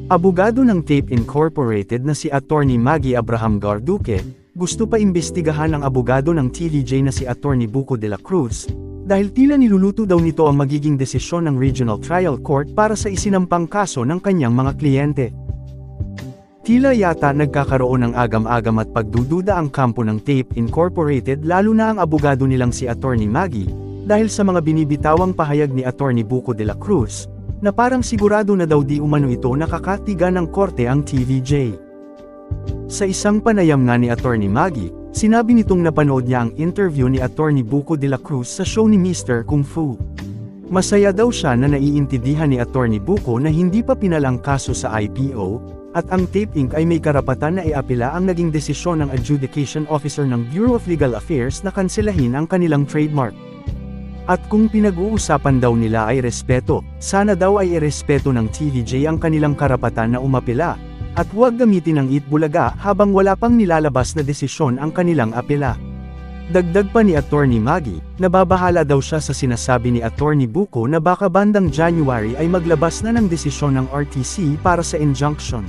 Abogado ng Tape Incorporated na si Attorney Maggie Abraham Garduque, gusto pa imbestigahan ng abogado ng TVJ na si Attorney Buko de la Cruz, dahil tila niluluto daw nito ang magiging desisyon ng Regional Trial Court para sa isinampang kaso ng kanyang mga kliyente. Tila yata nagkakaroon ng agam-agam at pagdududa ang kampo ng Tape Incorporated lalo na ang abogado nilang si Attorney Maggie, dahil sa mga binibitawang pahayag ni Attorney Buko de la Cruz, na parang sigurado na daw di umano ito nakakatiga ng korte ang TVJ. Sa isang panayam nga ni Attorney Maggie, sinabi nitong napanood niya ang interview ni Attorney Buko de la Cruz sa show ni Mr. Kung Fu. Masaya daw siya na naiintindihan ni Attorney Buko na hindi pa pinalang kaso sa IPO, at ang Tape Inc. ay may karapatan na iapela ang naging desisyon ng Adjudication Officer ng Bureau of Legal Affairs na kanselahin ang kanilang trademark. At kung pinag-uusapan daw nila ay respeto, sana daw ay irespeto ng TVJ ang kanilang karapatan na umapela, at huwag gamitin ang itbulaga habang wala pang nilalabas na desisyon ang kanilang apela. Dagdag pa ni Attorney Maggie, nababahala daw siya sa sinasabi ni Attorney Buko na baka bandang January ay maglabas na ng desisyon ng RTC para sa injunction.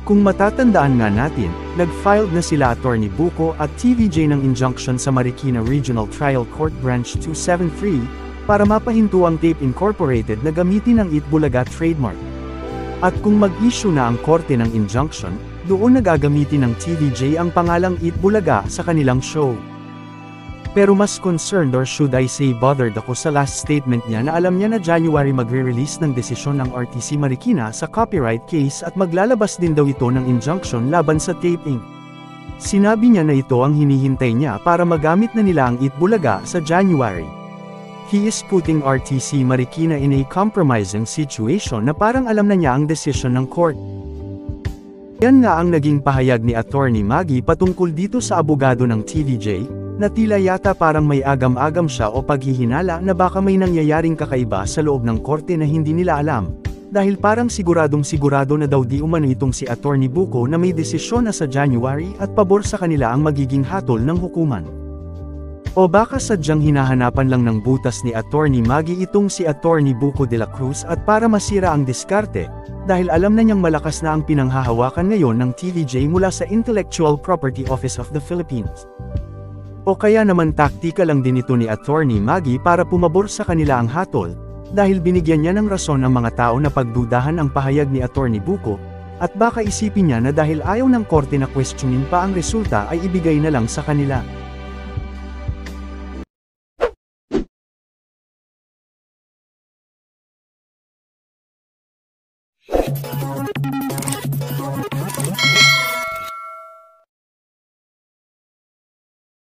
Kung matatandaan nga natin, nag-filed na sila Attorney Buko at TVJ ng injunction sa Marikina Regional Trial Court Branch 273, para mapahinto ang Tape Incorporated na gamitin ang Itbulaga trademark. At kung mag-issue na ang korte ng injunction, doon na gagamitin ng TVJ ang pangalang Itbulaga sa kanilang show. Pero mas concerned, or should I say bothered, ako sa last statement niya na alam niya na January magre-release ng desisyon ng RTC Marikina sa copyright case at maglalabas din daw ito ng injunction laban sa Tape Inc. Sinabi niya na ito ang hinihintay niya para magamit na nila ang Itbulaga sa January. He is putting RTC Marikina in a compromising situation na parang alam na niya ang desisyon ng court. Yan nga ang naging pahayag ni Attorney Maggie patungkol dito sa abogado ng TVJ, na tila yata parang may agam-agam siya o paghihinala na baka may nangyayaring kakaiba sa loob ng korte na hindi nila alam, dahil parang siguradong sigurado na daw di umano itong si Attorney Buko na may desisyon na sa January at pabor sa kanila ang magiging hatol ng hukuman. O baka sadyang hinahanapan lang ng butas ni Attorney Maggie itong si Attorney Buko de la Cruz at para masira ang diskarte, dahil alam na niyang malakas na ang pinanghahawakan ngayon ng TVJ mula sa Intellectual Property Office of the Philippines. O kaya naman taktika lang din ito ni Attorney Maggie para pumabor sa kanila ang hatol, dahil binigyan niya ng rason ang mga tao na pagdudahan ang pahayag ni Attorney Buko, at baka isipin niya na dahil ayaw ng korte na questionin pa ang resulta ay ibigay na lang sa kanila.